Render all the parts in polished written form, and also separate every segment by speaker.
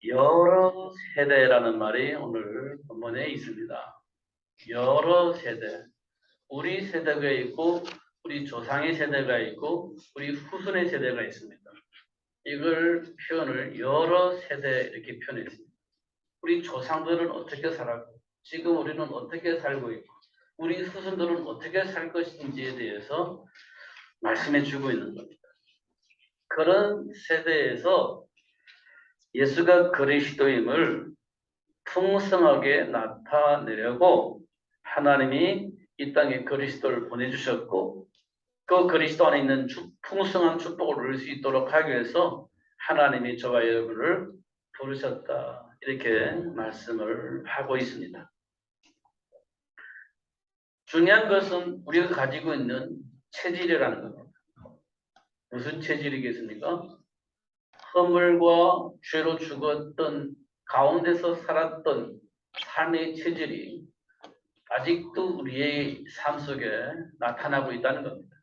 Speaker 1: 여러 세대라는 말이 오늘 본문에 있습니다. 여러 세대. 우리 세대가 있고, 우리 조상의 세대가 있고, 우리 후손의 세대가 있습니다. 이걸 표현을 여러 세대 이렇게 표현했습니다. 우리 조상들은 어떻게 살았고, 지금 우리는 어떻게 살고 있고, 우리 후손들은 어떻게 살 것인지에 대해서 말씀해 주고 있는 겁니다. 그런 세대에서 예수가 그리스도임을 풍성하게 나타내려고 하나님이 이 땅에 그리스도를 보내주셨고, 그 그리스도 안에 있는 풍성한 축복을 누릴 수 있도록 하기 위해서 하나님이 저와 여러분을 부르셨다, 이렇게 말씀을 하고 있습니다. 중요한 것은 우리가 가지고 있는 체질이라는 겁니다. 무슨 체질이겠습니까? 허물과 죄로 죽었던 가운데서 살았던 삶의 체질이 아직도 우리의 삶 속에 나타나고 있다는 겁니다.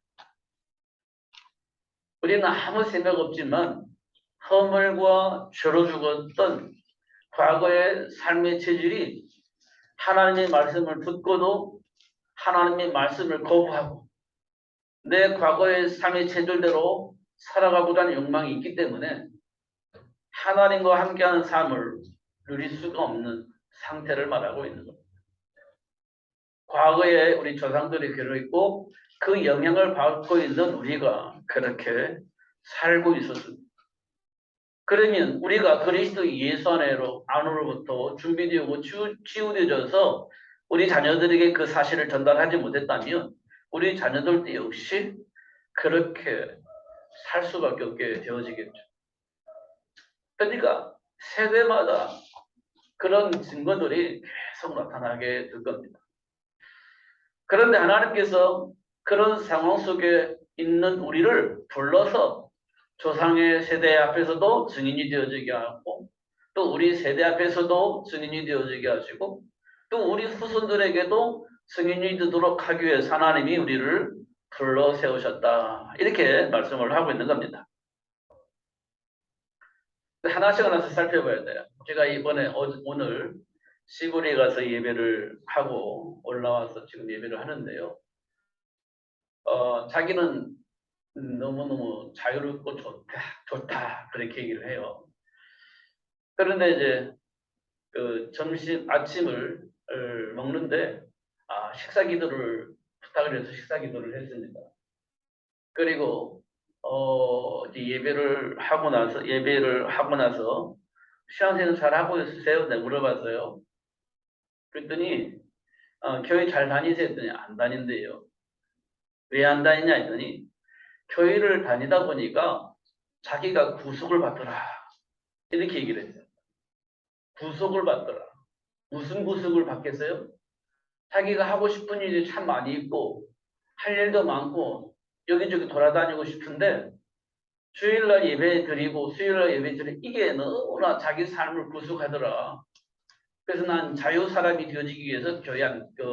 Speaker 1: 우리는 아무 생각 없지만 허물과 죄로 죽었던 과거의 삶의 체질이 하나님의 말씀을 듣고도 하나님의 말씀을 거부하고 내 과거의 삶의 체질대로 살아가고자 하는 욕망이 있기 때문에 하나님과 함께하는 삶을 누릴 수가 없는 상태를 말하고 있는 겁니다. 과거에 우리 조상들이 그러했고 그 영향을 받고 있는 우리가 그렇게 살고 있었습니다. 그러면 우리가 그리스도 예수 안으로부터 준비되고 치유되어져서 우리 자녀들에게 그 사실을 전달하지 못했다면 우리 자녀들도 역시 그렇게 살 수밖에 없게 되어지겠죠. 그러니까 세대마다 그런 증거들이 계속 나타나게 될 겁니다. 그런데 하나님께서 그런 상황 속에 있는 우리를 불러서 조상의 세대 앞에서도 증인이 되어지게 하고, 또 우리 세대 앞에서도 증인이 되어지게 하시고, 또 우리 후손들에게도 증인이 되도록 하기 위해서 하나님이 우리를 불러 세우셨다, 이렇게 말씀을 하고 있는 겁니다. 하나씩 하나씩 살펴봐야 돼요. 제가 이번에 오늘 시골에 가서 예배를 하고 올라와서 지금 예배를 하는데요. 자기는 너무너무 자유롭고 좋다 그렇게 얘기를 해요. 그런데 이제 그 아침을 먹는데 식사 기도를 부탁을 해서 식사 기도를 했습니다. 그리고 예배를 하고 나서 신앙생활 잘 하고 있으세요? 내가 물어봤어요. 그랬더니 교회 잘 다니세요? 했더니 안 다닌대요. 왜 안 다니냐 했더니 교회를 다니다 보니까 자기가 구속을 받더라, 이렇게 얘기를 했어요. 구속을 받더라. 무슨 구속을 받겠어요? 자기가 하고 싶은 일이 참 많이 있고 할 일도 많고 여기저기 돌아다니고 싶은데 주일날 예배 드리고 수요일날 예배 드리고 이게 너무나 자기 삶을 구속하더라. 그래서 난 자유 사람이 되어지기 위해서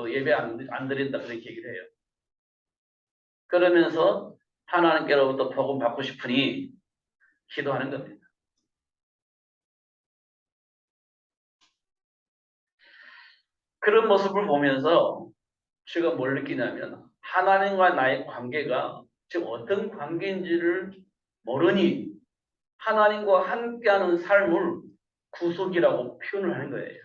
Speaker 1: 예배 안 드린다, 그렇게 얘기를 해요. 그러면서 하나님께로부터 복음 받고 싶으니 기도하는 겁니다. 그런 모습을 보면서 제가 뭘 느끼냐면 하나님과 나의 관계가 지금 어떤 관계인지를 모르니 하나님과 함께하는 삶을 구속이라고 표현을 하는 거예요.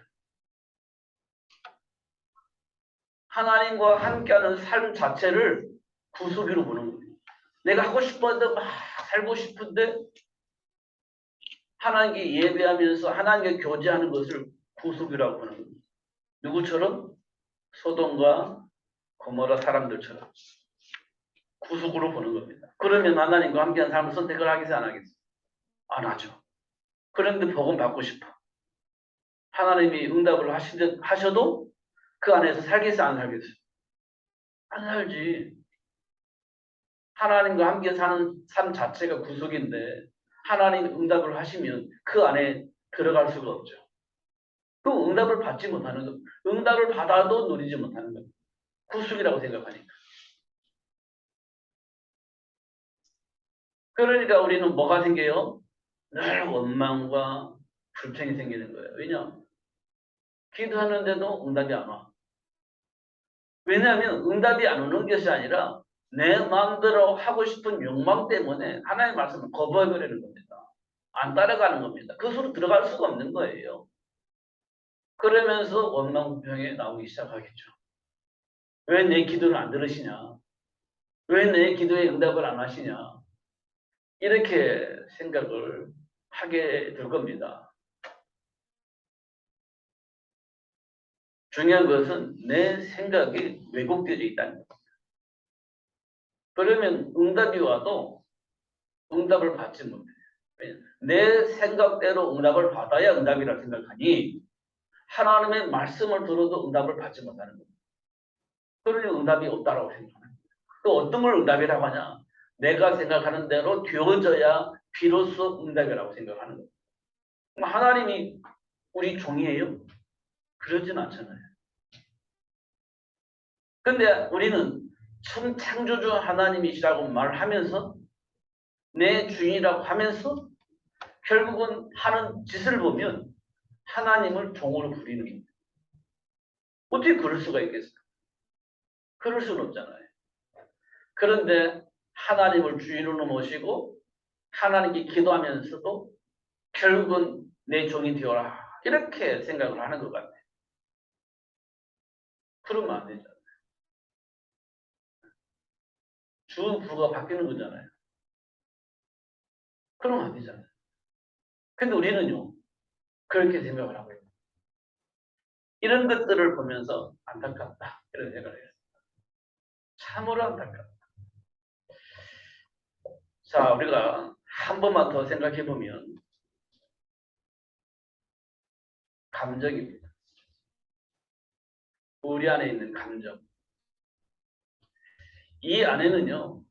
Speaker 1: 하나님과 함께하는 삶 자체를 구속으로 보는 거예요. 내가 하고 싶었는데 막 살고 싶은데 하나님께 예배하면서 하나님께 교제하는 것을 구속이라고 보는 거예요. 누구처럼? 소돔과 고모라 사람들처럼 구속으로 보는 겁니다. 그러면 하나님과 함께하는 삶을 선택을 하겠어요, 안 하겠어요? 안 하죠. 그런데 복음 받고 싶어. 하나님이 응답을 하셔도 그 안에서 살겠어요, 안 살겠어요? 안 살지. 하나님과 함께 사는 삶 자체가 구속인데 하나님 응답을 하시면 그 안에 들어갈 수가 없죠. 그 응답을 받지 못하는 것, 응답을 받아도 누리지 못하는 것, 구속이라고 생각하니까. 그러니까 우리는 뭐가 생겨요? 늘 원망과 불평이 생기는 거예요. 왜냐? 기도하는데도 응답이 안 와. 왜냐하면 응답이 안 오는 것이 아니라 내 마음대로 하고 싶은 욕망 때문에 하나님의 말씀을 거부해버리는 겁니다. 안 따라가는 겁니다. 그것으로 들어갈 수가 없는 거예요. 그러면서 원망불평이 나오기 시작하겠죠. 왜 내 기도를 안 들으시냐? 왜 내 기도에 응답을 안 하시냐? 이렇게 생각을 하게 될 겁니다. 중요한 것은 내 생각이 왜곡되어 있다는 겁니다. 그러면 응답이 와도 응답을 받지 못해요. 내 생각대로 응답을 받아야 응답이라 생각하니 하나님의 말씀을 들어도 응답을 받지 못하는 겁니다. 그러니 응답이 없다라고 생각합니다. 또 어떤 걸 응답이라고 하냐? 내가 생각하는 대로 되어져야 비로소 응답이라고 생각하는 겁니다. 하나님이 우리 종이에요? 그러진 않잖아요. 근데 우리는 참 창조주 하나님이시라고 말하면서 내 주인이라고 하면서 결국은 하는 짓을 보면 하나님을 종으로 부리는 겁니다. 어떻게 그럴 수가 있겠어요? 그럴 수는 없잖아요. 그런데 하나님을 주인으로 모시고 하나님께 기도하면서도 결국은 내 종이 되어라 이렇게 생각을 하는 것 같아요. 그러면 안 되잖아요. 주 부가 바뀌는 거잖아요. 그러면 안 되잖아요. 근데 우리는요 그렇게 생각을 하고 있어요. 이런 것들을 보면서 안타깝다 이런 생각을 해요. 참으로 안타깝다. 자, 우리가 한 번만 더 생각해 보면 감정입니다. 우리 안에 있는 감정. 이 안에는요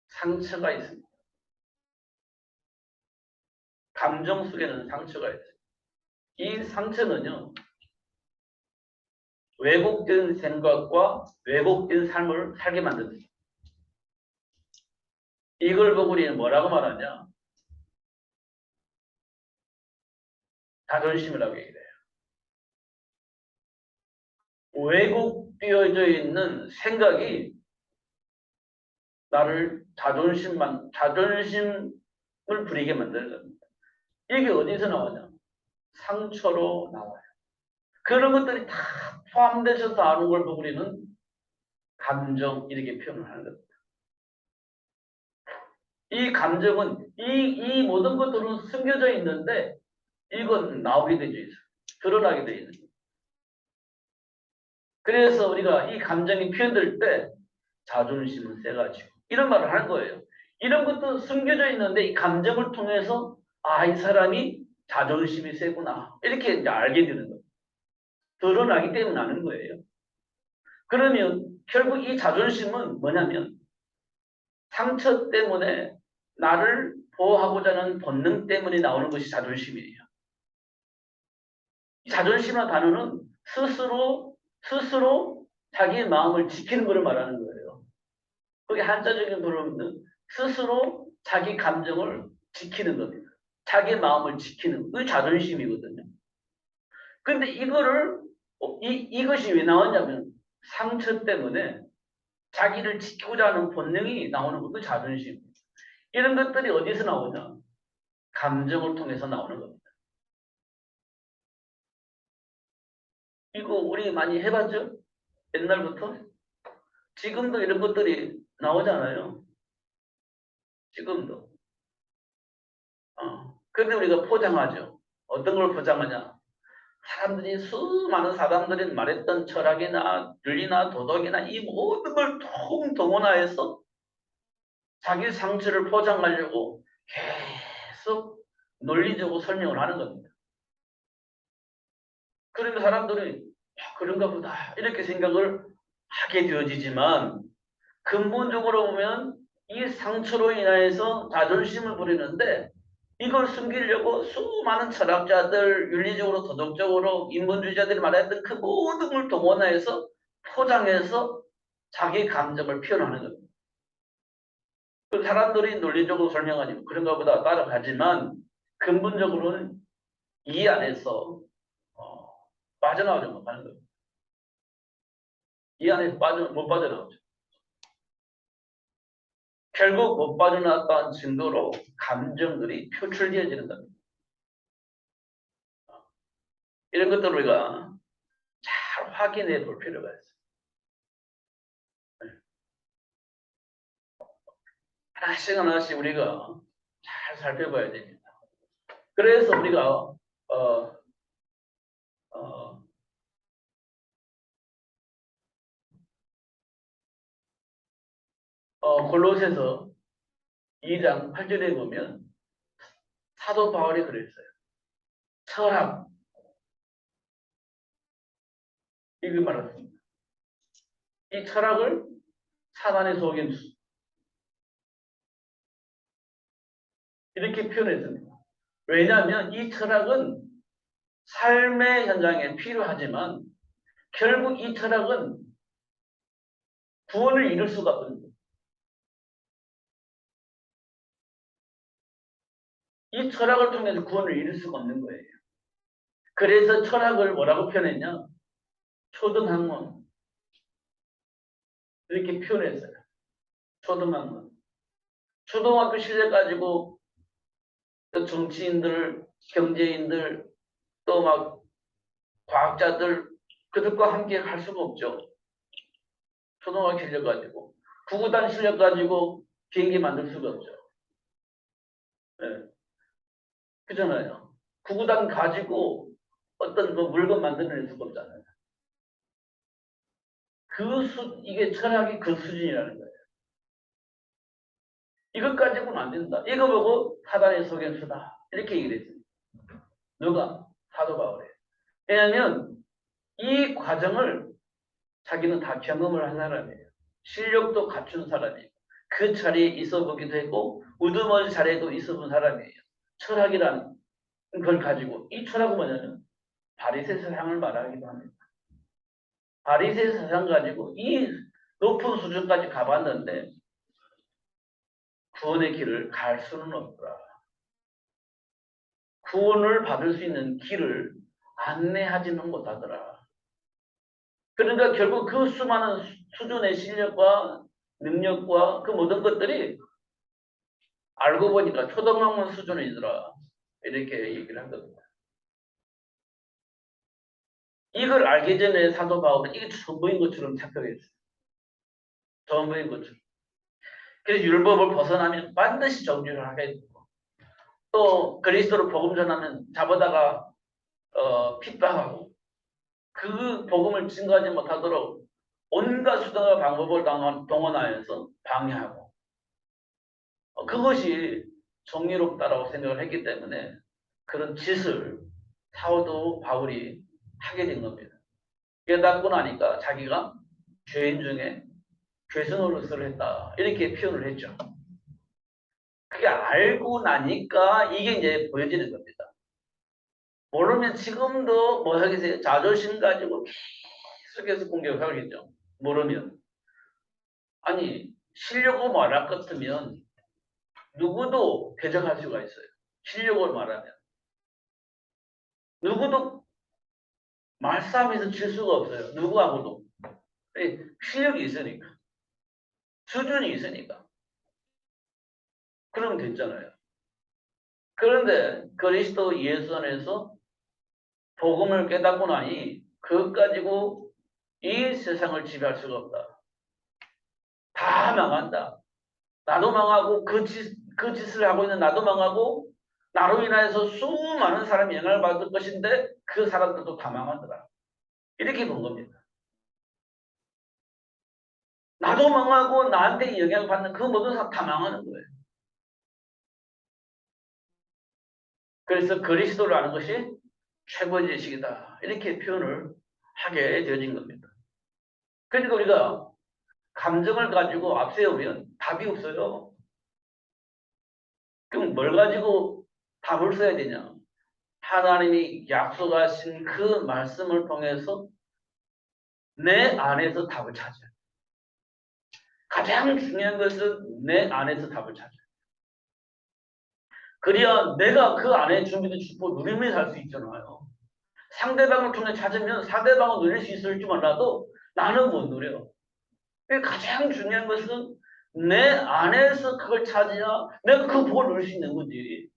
Speaker 1: 상처가 있습니다. 감정 속에는 상처가 있어요. 이 상처는요 왜곡된 생각과 왜곡된 삶을 살게 만듭니다. 이걸 보고 우리는 뭐라고 말하냐? 자존심이라고 얘기해요. 왜곡되어져 있는 생각이 나를 자존심을 부리게 만드는 겁니다. 이게 어디서 나오냐? 상처로 나와요. 그런 것들이 다 포함되셔서 아는 걸 보고 우리는 감정 이렇게 표현을 하는 겁니다. 이 감정은 이 모든 것들은 숨겨져 있는데 이건 나오게 되어 있어요. 드러나게 되어 있는 거예요. 그래서 우리가 이 감정이 표현될 때 자존심은 세가지고 이런 말을 하는 거예요. 이런 것도 숨겨져 있는데 이 감정을 통해서 아, 이 사람이 자존심이 세구나 이렇게 이제 알게 되는 거예요. 드러나기 때문에 아는 거예요. 그러면 결국 이 자존심은 뭐냐면 상처 때문에 나를 보호하고자 하는 본능 때문에 나오는 것이 자존심이에요. 이 자존심이라는 단어는 스스로 자기의 마음을 지키는 것을 말하는 거예요. 그게 한자적인 부르면 스스로 자기 감정을 지키는 겁니다. 자기 마음을 지키는 그 자존심이거든요. 근데 이것이 왜 나왔냐면 상처 때문에 자기를 지키고자 하는 본능이 나오는 것도 자존심. 이런 것들이 어디서 나오냐? 감정을 통해서 나오는 겁니다. 이거 우리 많이 해봤죠? 옛날부터? 지금도 이런 것들이 나오잖아요. 지금도. 근데 우리가 포장하죠. 어떤 걸 포장하냐? 사람들이 수많은 사람들이 말했던 철학이나 윤리나 도덕이나 이 모든 걸 동원하여서 자기 상처를 포장하려고 계속 논리적으로 설명을 하는 겁니다. 그러면 사람들이 그런가 보다 이렇게 생각을 하게 되어지지만 근본적으로 보면 이 상처로 인하여서 자존심을 부리는데 이걸 숨기려고 수많은 철학자들, 윤리적으로, 도덕적으로, 인본주의자들이 말했던 그 모든 걸 동원해서 포장해서 자기 감정을 표현하는 겁니다. 그 사람들이 논리적으로 설명하니 그런가 보다 따라가지만 근본적으로는 이 안에서 빠져나오지 못하는 거예요. 이 안에서 못 빠져나오죠. 결국 못 빠져나왔다는 증거로 감정들이 표출되어지는 겁니다. 이런 것들을 우리가 잘 확인해 볼 필요가 있어요. 하나씩 하나씩 우리가 잘 살펴봐야 됩니다. 그래서 우리가 골로새서 2장 8절에 보면 사도 바울이 그랬어요. 철학 이렇게 말했습니다. 이 철학을 사단의 속임수 이렇게 표현했습니다. 왜냐하면 이 철학은 삶의 현장에 필요하지만 결국 이 철학은 구원을 이룰 수가 없습니다. 이 철학을 통해서 구원을 이룰 수가 없는 거예요. 그래서 철학을 뭐라고 표현했냐? 초등학문 이렇게 표현했어요. 초등학문. 초등학교 실력 가지고 정치인들, 경제인들, 또 막 과학자들 그들과 함께 할 수가 없죠. 초등학교 실력 가지고 구구단 실력 가지고 비행기 만들 수가 없죠. 네. 그잖아요. 구구단 가지고 어떤 뭐 물건 만들어낼 수가 없잖아요. 이게 철학이 그 수준이라는 거예요. 이것 가지고는 안 된다. 이거 보고 사단의 속임수다. 이렇게 얘기를 했습니다. 누가? 사도 바울이에요. 왜냐하면 이 과정을 자기는 다 경험을 한 사람이에요. 실력도 갖춘 사람이에요. 그 자리에 있어 보기도 했고 우두머리 자리에도 있어 본 사람이에요. 철학이라는 걸 가지고 이 철학은 뭐냐면 바리새 사상을 말하기도 합니다. 바리새 사상 가지고 이 높은 수준까지 가봤는데 구원의 길을 갈 수는 없더라. 구원을 받을 수 있는 길을 안내하지는 못하더라. 그러니까 결국 그 수많은 수준의 실력과 능력과 그 모든 것들이 알고 보니까 초등학문 수준이더라. 이렇게 얘기를 한 겁니다. 이걸 알기 전에 사도 바울은 이게 전부인 것처럼 착각했어요. 전부인 것처럼. 그래서 율법을 벗어나면 반드시 정죄를 하게 되고 또 그리스도로 복음 전하면 잡아다가 핍박하고 그 복음을 증거하지 못하도록 온갖 수단과 방법을 동원하여서 방해하고 그것이 정의롭다라고 생각을 했기 때문에 그런 짓을 사도 바울이 하게 된 겁니다. 깨닫고 나니까 자기가 죄인 중에 죄수노릇을 했다 이렇게 표현을 했죠. 그게 알고 나니까 이게 이제 보여지는 겁니다. 모르면 지금도 뭐 하겠어요? 자존심 가지고 계속해서 공격을 하겠죠. 모르면. 아니 실력을 말할 것 같으면 누구도 대적할 수가 있어요. 실력을 말하면. 누구도 말싸움에서 질 수가 없어요. 누구하고도. 실력이 있으니까. 수준이 있으니까. 그러면 됐잖아요. 그런데 그리스도 예수 안에서 복음을 깨닫고 나니 그것 가지고 이 세상을 지배할 수가 없다. 다 망한다. 나도 망하고 그 짓을 하고 있는 나도 망하고 나로 인하여서 수많은 사람이 영향을 받을 것인데 그 사람들도 다 망하더라. 이렇게 본 겁니다. 나도 망하고 나한테 영향을 받는 그 모든 사람 다 망하는 거예요. 그래서 그리스도를 아는 것이 최고의 지식이다. 이렇게 표현을 하게 되어진 겁니다. 그러니까 우리가 감정을 가지고 앞세우면 답이 없어요. 그럼 뭘 가지고 답을 써야 되냐? 하나님이 약속하신 그 말씀을 통해서 내 안에서 답을 찾아요. 가장 중요한 것은 내 안에서 답을 찾아요. 그래야 내가 그 안에 준비된 축복 누리면서 살 수 있잖아요. 상대방을 통해 찾으면 상대방을 누릴 수 있을지 몰라도 나는 못 누려. 가장 중요한 것은 내 안에서 그걸 찾아야 내가 그 복을 누릴 수 있는 거지.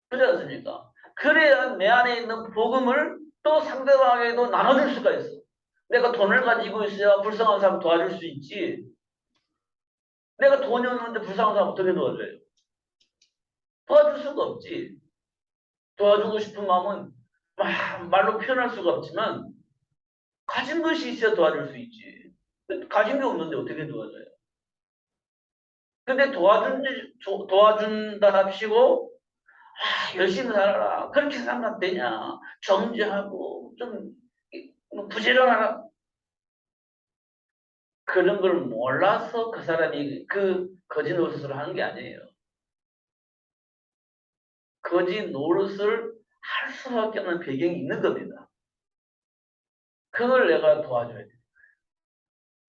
Speaker 1: 그렇지 않습니까? 그래야 내 안에 있는 복음을 또 상대방에게도 나눠줄 수가 있어. 내가 돈을 가지고 있어야 불쌍한 사람 도와줄 수 있지. 내가 돈이 없는데 불쌍한 사람 어떻게 도와줘요? 도와줄 수가 없지. 도와주고 싶은 마음은 말로 표현할 수가 없지만 가진 것이 있어야 도와줄 수 있지. 가진 게 없는데 어떻게 도와줘요? 근데 도와준다 합시고 열심히 살아라. 그렇게 생각 되냐? 정지하고 좀 부지런하라. 그런 걸 몰라서 그 사람이 그 거짓 노릇을 하는 게 아니에요. 거짓 노릇을 할 수밖에 없는 배경이 있는 겁니다. 그걸 내가 도와줘야 돼.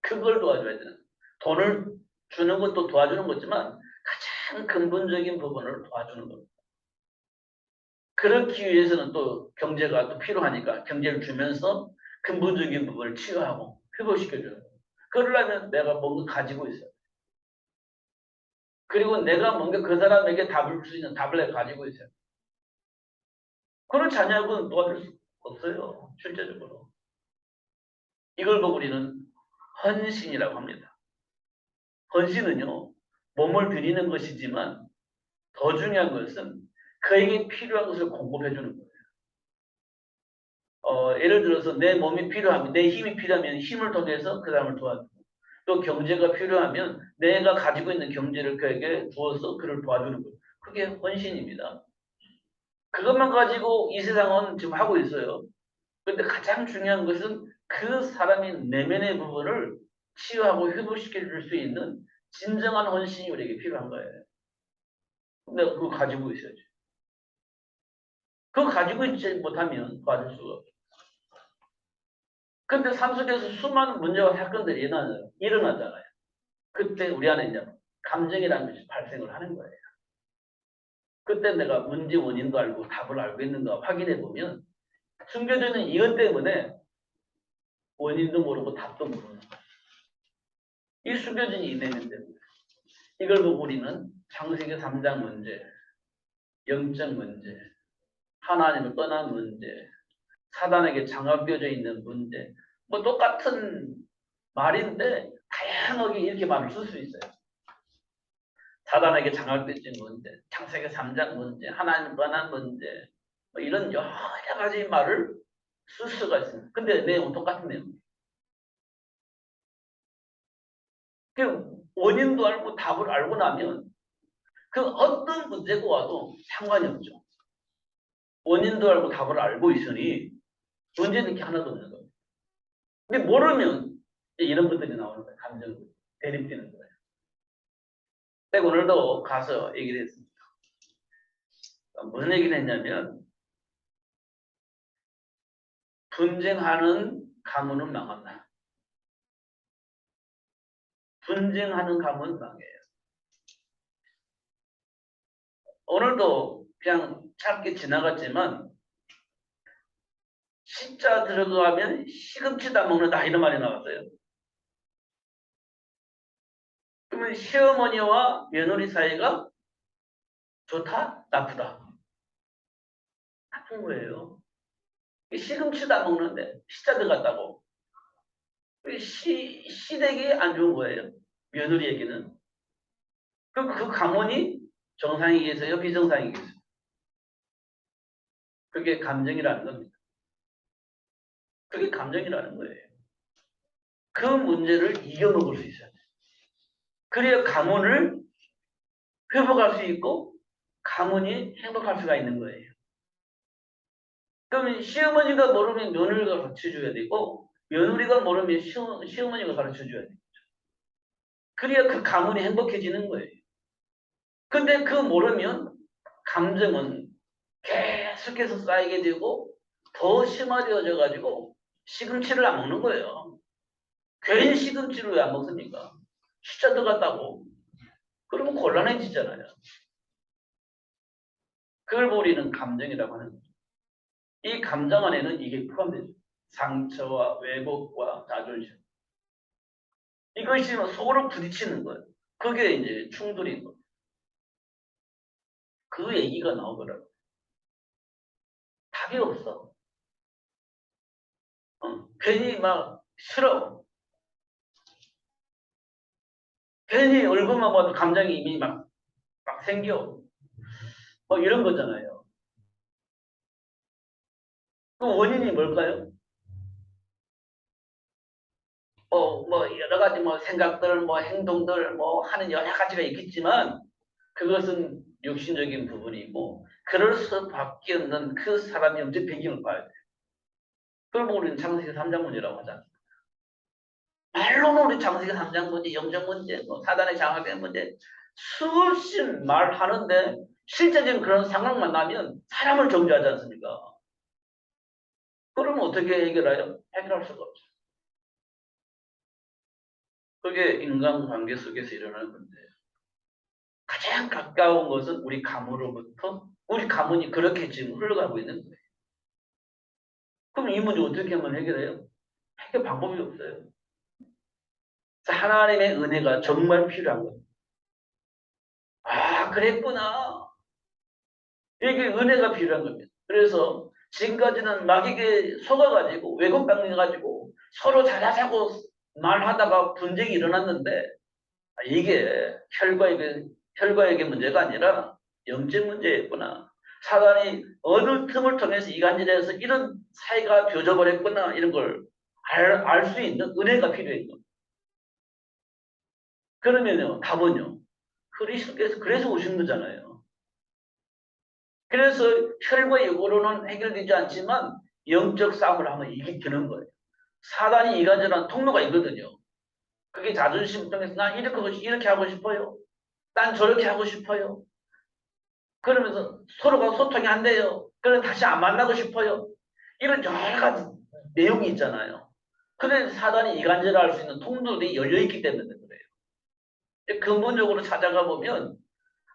Speaker 1: 그걸 도와줘야 되는. 돈을 주는 것도 도와주는 거지만 가장 근본적인 부분을 도와주는 겁니다. 그렇기 위해서는 또 경제가 또 필요하니까 경제를 주면서 근본적인 부분을 치유하고 회복시켜줘요. 그러려면 내가 뭔가 가지고 있어요. 그리고 내가 뭔가 그 사람에게 답을 줄 수 있는 답을 내가 가지고 있어요. 그렇지 않냐고는 도와줄 수 없어요. 실제적으로. 이걸 보고 우리는 헌신이라고 합니다. 헌신은요. 몸을 드리는 것이지만 더 중요한 것은 그에게 필요한 것을 공급해 주는 거예요. 예를 들어서 내 몸이 필요하면 내 힘이 필요하면 힘을 통해서 그 사람을 도와주고 또 경제가 필요하면 내가 가지고 있는 경제를 그에게 주어서 그를 도와주는 거예요. 그게 헌신입니다. 그것만 가지고 이 세상은 지금 하고 있어요. 그런데 가장 중요한 것은 그 사람의 내면의 부분을 치유하고 회복시켜 줄 수 있는 진정한 헌신이 우리에게 필요한 거예요. 근데 그거 가지고 있어야지. 그거 가지고 있지 못하면 도와줄 수가 없어요. 근데 삶 속에서 수많은 문제와 사건들이 일어나잖아요. 그때 우리 안에 이제 감정이라는 것이 발생을 하는 거예요. 그때 내가 문제 원인도 알고 답을 알고 있는가 확인해 보면 숨겨져 있는 이것 때문에 원인도 모르고 답도 모르는 거예요. 이 숨겨진 이 내면 때문에. 이걸 보고 우리는 창세기 3장 문제, 영적 문제, 하나님을 떠난 문제, 사단에게 장악되어져 있는 문제, 뭐 똑같은 말인데 다양하게 이렇게 말을 쓸 수 있어요. 사단에게 장악되어진 문제, 창세기 3장 문제, 하나님을 떠난 문제, 뭐 이런 여러 가지 말을 쓸 수가 있습니다. 근데 내용은 똑같은 내용이에요. 그 원인도 알고 답을 알고 나면 그 어떤 문제가 와도 상관이 없죠. 원인도 알고 답을 알고 있으니 문제는 게 하나도 없는 거예요. 근데 모르면 이런 것들이 나오는 거예요. 감정 대립되는 거예요. 내가 오늘도 가서 얘기를 했습니다. 무슨 얘기를 했냐면 분쟁하는 가문은 망한다. 분쟁하는 가문은 망해요. 오늘도 그냥 짧게 지나갔지만 시자 들어가면 시금치 다 먹는다 이런 말이 나왔어요. 그러면 시어머니와 며느리 사이가 좋다? 나쁘다? 나쁜 거예요. 시금치 다 먹는데 시자 들어갔다고. 시댁이 안 좋은 거예요. 며느리에게는. 그럼 그 가문이 정상이겠어요? 비정상이겠어요? 그게 감정이라는 겁니다. 그게 감정이라는 거예요. 그 문제를 이겨먹을 수 있어요. 그래야 가문을 회복할 수 있고 가문이 행복할 수가 있는 거예요. 그러면 시어머니가 모르면 며느리가 가르쳐줘야 되고 며느리가 모르면 시어머니가 가르쳐줘야 돼요. 그래야 그 가문이 행복해지는 거예요. 근데 그 모르면 감정은 계속해서 쌓이게 되고 더 심화되어져 가지고 시금치를 안 먹는 거예요. 괜히 시금치를 왜 안 먹습니까? 숫자 들어갔다고. 그러면 곤란해지잖아요. 그걸 우리는 감정이라고 하는 거죠. 이 감정 안에는 이게 포함되죠. 상처와 왜곡과 자존심. 이것이 서로 부딪히는 거예요. 그게 이제 충돌인 거예요. 그 얘기가 나오더라고요. 답이 없어. 괜히 막 싫어. 괜히 얼굴만 봐도 감정이 이미 막 생겨. 뭐 이런 거잖아요. 그 원인이 뭘까요? 뭐 여러 가지 뭐 생각들, 뭐 행동들, 뭐 하는 여러 가지가 있겠지만 그것은 육신적인 부분이고 그럴 수밖에 없는 그 사람의 영적 배경을 봐야 돼요. 그걸 보고 우리는 창세기 3장 문제라고 하잖아요. 말로는 우리 창세기 3장 문제, 영적 문제, 뭐 사단의 장악된 문제 수없이 말하는데 실제적인 그런 상황만 나면 사람을 정죄하지 않습니까? 그러면 어떻게 해결해요? 해결할 수가 없어요. 그게 인간관계 속에서 일어나는 건데 가장 가까운 것은 우리 가문으로부터 우리 가문이 그렇게 지금 흘러가고 있는 거예요. 그럼 이 문제 어떻게 하면 해결해요? 해결 방법이 없어요. 하나님의 은혜가 정말 필요한 거예요. 아, 그랬구나. 이게 은혜가 필요한 겁니다. 그래서 지금까지는 마귀에게 속아가지고 왜곡당해가지고 서로 잘하자고 말하다가 분쟁이 일어났는데 이게 혈과에게 문제가 아니라 영적 문제였구나. 사단이 어느 틈을 통해서 이간질해서 이런 사이가 되어져버렸구나. 이런 걸 알 수 있는 은혜가 필요한 겁니다. 그러면요, 답은요. 그리스도께서 그래서 오신 거잖아요. 그래서 혈과 육으로는 해결되지 않지만 영적 싸움을 하면 이게 되는 거예요. 사단이 이간질하는 통로가 있거든요. 그게 자존심을 통해서 난 이렇게 하고 싶어요. 난 저렇게 하고 싶어요. 그러면서 서로가 소통이 안 돼요. 그럼 다시 안 만나고 싶어요. 이런 여러 가지 내용이 있잖아요. 그래서 사단이 이간질할 수 있는 통로들이 열려있기 때문에 그래요. 근본적으로 찾아가 보면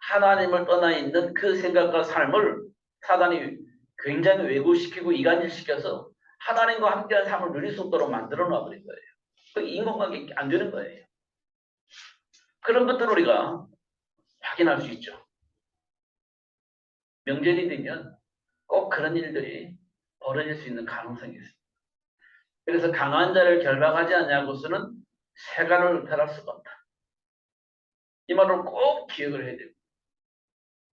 Speaker 1: 하나님을 떠나 있는 그 생각과 삶을 사단이 굉장히 왜곡시키고 이간질시켜서 하나님과 함께하는 삶을 누릴 수 없도록 만들어 놔버린 거예요. 그 인간관계 안 되는 거예요. 그런 것들을 우리가 확인할 수 있죠. 명절이 되면 꼭 그런 일들이 벌어질 수 있는 가능성이 있습니다. 그래서 강한 자를 결박하지 않냐고서는 세간을 펴할 수가 없다. 이 말을 꼭 기억을 해야 됩니다.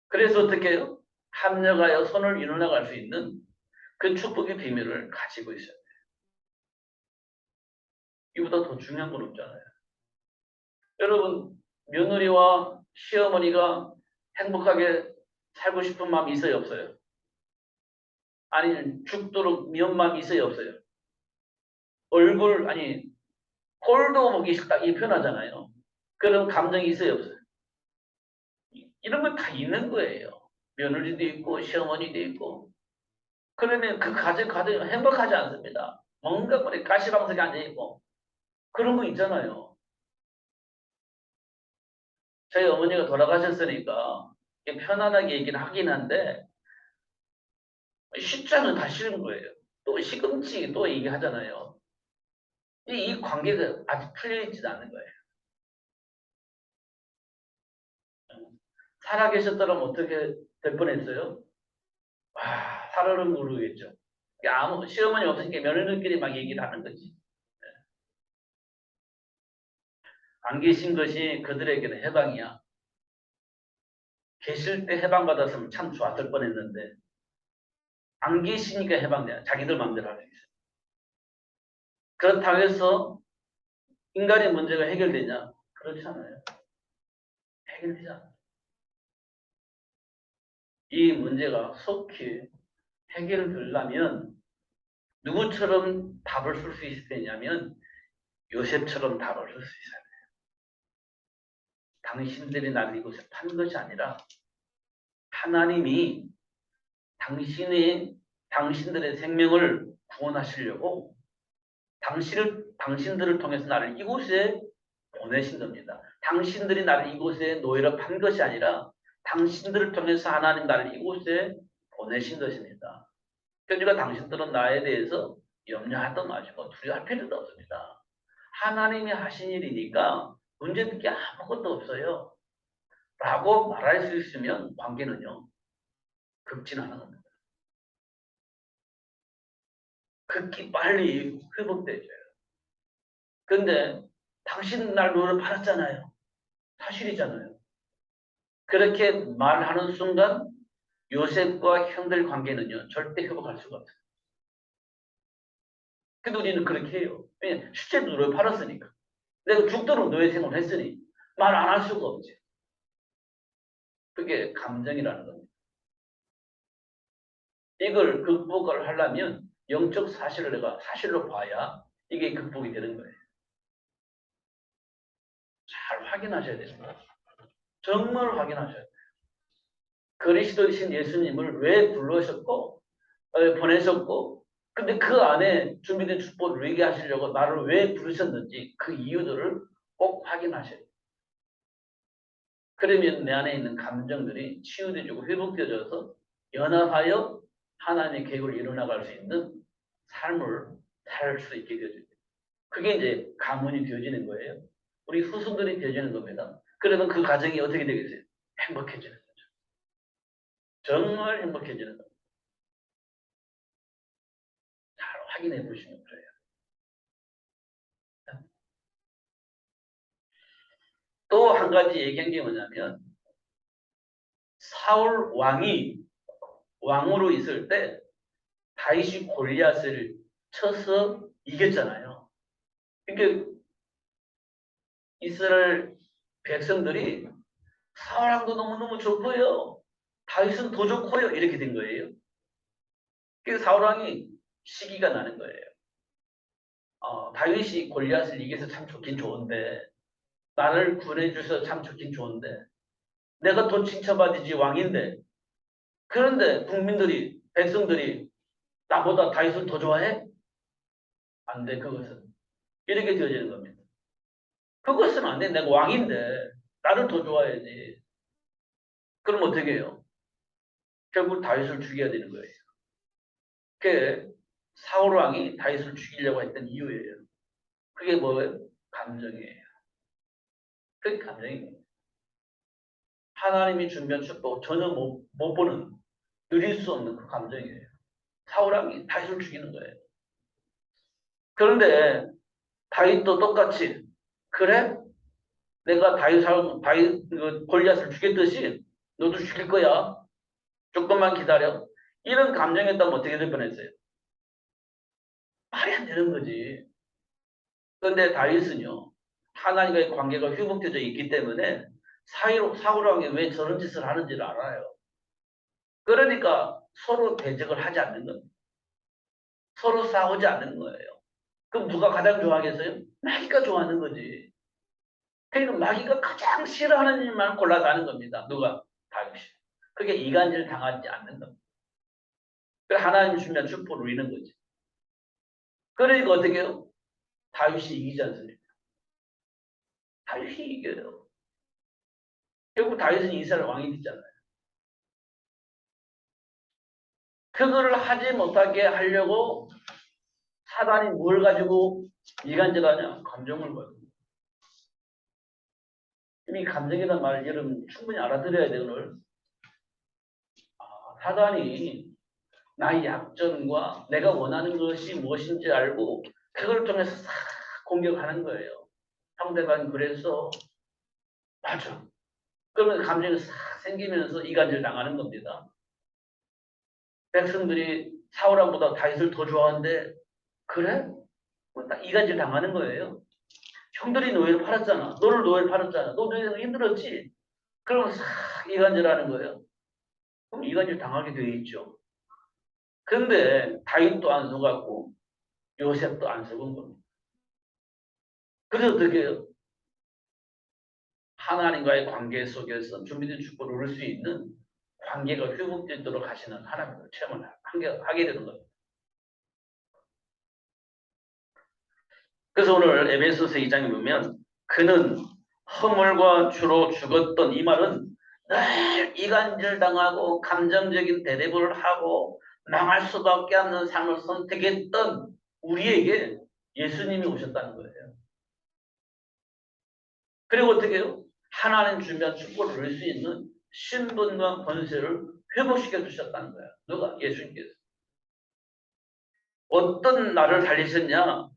Speaker 1: 그래서 어떻게 해요? 합력하여 선을 이뤄나갈 수 있는 그 축복의 비밀을 가지고 있어야 돼요. 이보다 더 중요한 건 없잖아요. 여러분, 며느리와 시어머니가 행복하게 살고 싶은 마음이 있어요, 없어요? 아니, 죽도록 미운 마음이 있어요, 없어요? 꼴도 보기 싫다, 이 표현하잖아요. 그런 감정이 있어요, 없어요? 이런 건 다 있는 거예요. 며느리도 있고, 시어머니도 있고. 그러면 그 가정 행복하지 않습니다. 뭔가 우리 가시방석에 앉아있고. 그런 거 있잖아요. 저희 어머니가 돌아가셨으니까 편안하게 얘기는 하긴 한데 쉽지않은 다 싫은 거예요. 또 시금치 또 얘기하잖아요. 이 관계가 아직 풀려있지도 않는 거예요. 살아계셨더라면 어떻게 될 뻔했어요? 살아는 모르겠죠. 아무 시어머니 없으니까 며느리끼리 막 얘기를 하는 거지. 안 계신 것이 그들에게는 해방이야. 계실 때 해방받았으면 참 좋았을 뻔했는데 안 계시니까 해방돼요. 자기들 마음대로 할 수 있어요. 그렇다고 해서 인간의 문제가 해결되냐? 그렇지 않아요. 해결되지 않아요. 이 문제가 속히 해결되려면 누구처럼 답을 쓸 수 있어야 되냐면 요셉처럼 답을 쓸 수 있어야 돼요. 당신들이 나를 이곳에 판 것이 아니라 하나님이 당신들의 생명을 구원하시려고 당신들을 통해서 나를 이곳에 보내신 겁니다. 당신들이 나를 이곳에 노예로 판 것이 아니라 당신들을 통해서 하나님 나를 이곳에 보내신 것입니다. 그러니까 당신들은 나에 대해서 염려하지 마시고 두려워할 필요도 없습니다. 하나님이 하신 일이니까 문제될 게 아무것도 없어요. 라고 말할 수 있으면 관계는요, 급진하는 겁니다. 극히 빨리 회복되죠. 근데 당신 날 노를 팔았잖아요. 사실이잖아요. 그렇게 말하는 순간 요셉과 형들 관계는요, 절대 회복할 수가 없어요. 근데 우리는 그렇게 해요. 왜냐면 실제 노를 팔았으니까. 내가 죽도록 노예 생활을 했으니 말 안 할 수가 없지. 그게 감정이라는 겁니다. 이걸 극복을 하려면 영적 사실을 내가 사실로 봐야 이게 극복이 되는 거예요. 잘 확인하셔야 됩니다. 정말 확인하셔야 돼요. 그리스도이신 예수님을 왜 불러셨고 보내셨고 근데 그 안에 준비된 축복을 누리게 하시려고 나를 왜 부르셨는지 그 이유들을 꼭 확인하셔야 돼요. 그러면 내 안에 있는 감정들이 치유되고 회복되어져서 연합하여 하나님의 계획을 이뤄나갈 수 있는 삶을 살 수 있게 되어져요. 그게 이제 가문이 되어지는 거예요. 우리 후손들이 되어지는 겁니다. 그러면 그 가정이 어떻게 되겠어요? 행복해지는 거죠. 정말 행복해지는 겁니다. 잘 확인해 보시면 그래요. 또 한 가지 얘기한 게 뭐냐면 사울 왕이 왕으로 있을 때 다윗이 골리앗을 쳐서 이겼잖아요. 그러니까 이스라엘 백성들이 사울왕도 너무너무 좋고요. 다윗은 더 좋고요. 이렇게 된 거예요. 그래서 사울왕이 시기가 나는 거예요. 다윗이 골리앗을 이겨서 참 좋긴 좋은데 나를 구원해 주셔서 참 좋긴 좋은데 내가 더 칭찬받이지 왕인데 그런데 국민들이 백성들이 나보다 다윗을 더 좋아해? 안 돼. 그것은 이렇게 되어지는 겁니다. 그것은 안 돼. 내가 왕인데 나를 더 좋아해야지. 그럼 어떻게 해요? 결국 다윗을 죽여야 되는 거예요. 그게 사울 왕이 다윗을 죽이려고 했던 이유예요. 그게 뭐예요? 감정이에요. 그게 감정이에요. 하나님이 준비한 축복 전혀 못 보는 누릴 수 없는 그 감정이에요. 사울 왕이 다윗을 죽이는 거예요. 그런데 다윗도 똑같이 그래? 내가 다윗 골리앗을 죽였듯이 너도 죽일 거야. 조금만 기다려. 이런 감정이었다면 어떻게 될 뻔했어요? 말이 안 되는 거지. 그런데 다윗은요. 하나님과의 관계가 회복되어 있기 때문에 사울 왕이 왜 저런 짓을 하는지를 알아요. 그러니까 서로 대적을 하지 않는 겁니다. 서로 싸우지 않는 거예요. 그럼 누가 가장 좋아하겠어요? 마귀가 좋아하는 거지. 그러니까 마귀가 가장 싫어하는 일만 골라서 하는 겁니다. 누가? 다윗이. 그게 이간질 당하지 않는 겁니다. 그래서 하나님이 주면 축복을 누리는 거지. 그러니까 어떻게 해요? 다윗이 이기지 않습니까? 다윗이 이겨요. 결국 다윗은 이스라엘 왕이 됐잖아요. 그거를 하지 못하게 하려고 사단이 뭘 가지고 이간질하냐? 감정을 가지고. 이미 감정이라는 말을 여러분 충분히 알아들어야 돼요, 오늘. 사단이 나의 약점과 내가 원하는 것이 무엇인지 알고 그걸 통해서 싹 공격하는 거예요. 상대방이 그래서 맞아. 그러면 감정이 싹 생기면서 이간질 당하는 겁니다. 백성들이 사울왕보다 다윗을 더 좋아하는데 그래? 이간질 당하는 거예요. 형들이 노예를 팔았잖아. 너를 노예를 팔았잖아. 너 노예가 힘들었지? 그러면 싹 이간질하는 거예요. 그럼 이간질 당하게 되어 있죠. 근데 다윗도 안 속았고 요셉도 안 속은 겁니다. 그래서 어떻게 해요? 하나님과의 관계 속에서 준비된 축복을 누릴 수 있는 관계가 회복되도록 하시는 하나님을 체험을 하게 되는 겁니다. 그래서 오늘 에베소서 2장에 보면 그는 허물과 주로 죽었던, 이 말은 늘 이간질 당하고 감정적인 대대부를 하고 망할 수밖에 없는 삶을 선택했던 우리에게 예수님이 오셨다는 거예요. 그리고 어떻게 해요? 하나님 주면 축복을 누릴 수 있는 신분과 권세를 회복시켜 주셨다는 거야. 누가? 예수님께서. 어떤 나를 살리셨냐?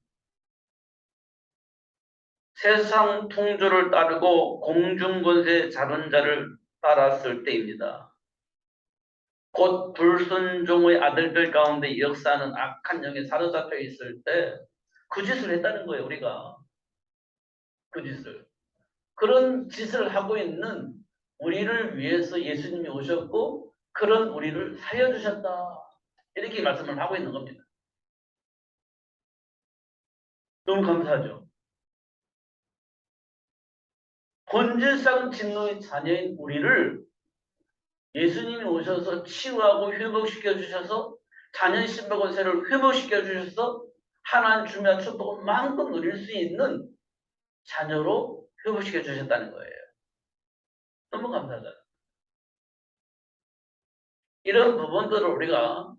Speaker 1: 세상 풍조를 따르고 공중권세 잡은 자를 따랐을 때입니다. 곧 불순종의 아들들 가운데 역사하는 악한 영에 사로잡혀 있을 때 그 짓을 했다는 거예요. 우리가 그 짓을. 그런 짓을 하고 있는 우리를 위해서 예수님이 오셨고 그런 우리를 살려주셨다. 이렇게 말씀을 하고 있는 겁니다. 너무 감사하죠. 본질상 진노의 자녀인 우리를 예수님이 오셔서 치유하고 회복시켜 주셔서 자녀 신부 권세를 회복시켜 주셔서 하나님 주면 축복을 마음껏 누릴 수 있는 자녀로 회복시켜 주셨다는 거예요. 너무 감사하잖아요. 이런 부분들을 우리가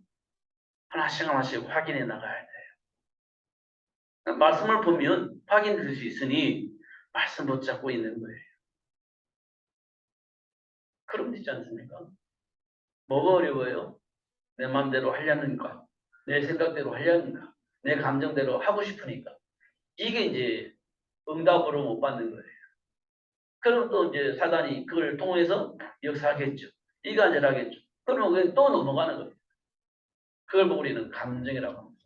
Speaker 1: 하나씩 하나씩 확인해 나가야 돼요. 말씀을 보면 확인될 수 있으니 말씀 붙잡고 있는 거예요. 그럼 되지 않습니까? 뭐가 어려워요? 내 마음대로 하려는가? 내 생각대로 하려는가? 내 감정대로 하고 싶으니까. 이게 이제 응답으로 못 받는 거예요. 그럼 또 이제 사단이 그걸 통해서 역사하겠죠. 이간질하겠죠. 그러면 그게 또 넘어가는 거예요. 그걸 보고 우리는 감정이라고 합니다.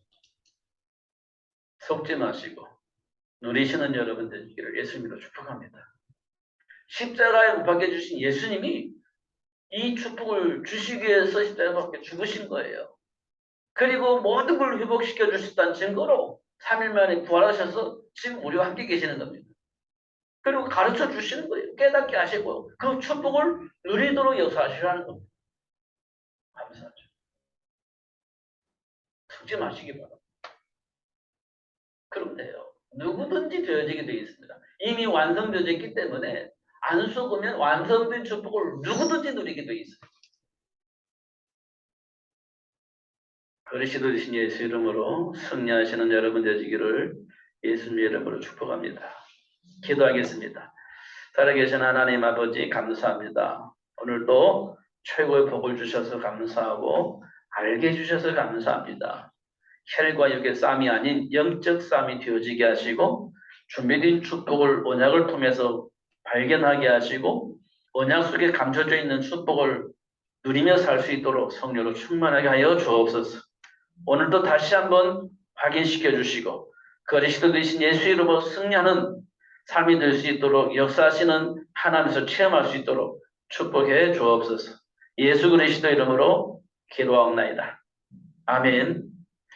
Speaker 1: 속지 마시고 누리시는 여러분들 되기를 예수님으로 축복합니다. 십자가에 못 박혀 주신 예수님이 이 축복을 주시기 위해서 십자가에 박혀 죽으신 거예요. 그리고 모든 걸 회복시켜 주셨다는 증거로 3일 만에 부활하셔서 지금 우리와 함께 계시는 겁니다. 그리고 가르쳐 주시는 거예요. 깨닫게 하시고 그 축복을 누리도록 역사하시라는 겁니다. 감사하죠. 속지 마시기 바랍니다. 그럼 돼요. 누구든지 되어지게 되어 있습니다. 이미 완성되어 있기 때문에 안 속으면 완성된 축복을 누구든지 누리게 되어 있어요. 그리스도 되신 예수 이름으로 승리하시는 여러분 되시기를 예수님 이름으로 축복합니다. 기도하겠습니다. 살아계신 하나님 아버지 감사합니다. 오늘도 최고의 복을 주셔서 감사하고 알게 해주셔서 감사합니다. 혈과 육의 싸움이 아닌 영적 싸움이 되어지게 하시고 준비된 축복을 언약을 통해서 발견하게 하시고 언약 속에 감춰져 있는 축복을 누리며 살 수 있도록 성령으로 충만하게 하여 주옵소서. 오늘도 다시 한번 확인시켜 주시고 그리스도 되신 예수 이름으로 승리하는 삶이 될 수 있도록 역사하시는 하나님에서 체험할 수 있도록 축복해 주옵소서. 예수 그리스도 이름으로 기도하옵나이다. 아멘.